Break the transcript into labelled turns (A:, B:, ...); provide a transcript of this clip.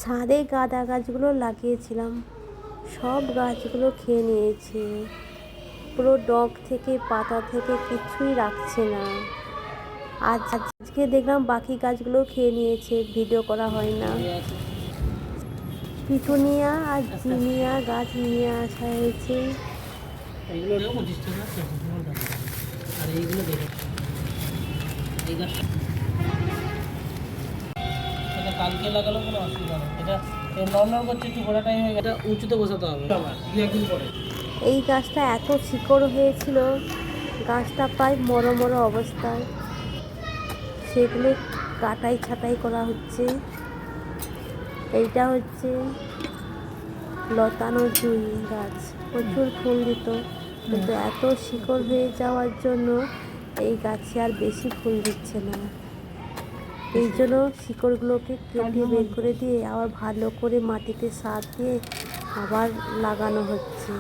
A: ছাদে গাঁদা গাছগুলো লাগিয়েছিলাম, সব গাছগুলো খেয়ে নিয়েছে। পুরো ডগ থেকে পাতা থেকে কিছুই রাখছে না। আজকে দেখলাম বাকি গাছগুলো খেয়ে নিয়েছে, ভিডিও করা হয় না। পিটুনিয়া আর জিনিয়া গাছ নিয়ে আসা হয়েছে।
B: কালকে লাগালো কোনো অসুবিধা নেই। এটা নর্মাল করছে, একটু ঘোরা টাইম হয়ে গেছে, এটা উঁচুতে বসাতে হবে একদিন পরে।
A: এই গাছটা এত শিকড় হয়েছিল, গাছটা প্রায় মরো অবস্থায়। সেগুলো কাটাই ছাঁটাই করা হচ্ছে। এইটা হচ্ছে লতানো জুঁই গাছ, প্রচুর ফুল দিত, কিন্তু এত শিকড় হয়ে যাওয়ার জন্য এই গাছে আর বেশি ফুল দিচ্ছে না। এই জন্য শিকড়গুলোকে কেটে বের করে দিয়ে আবার ভালো করে মাটিতে সার দিয়ে আবার লাগানো হচ্ছে।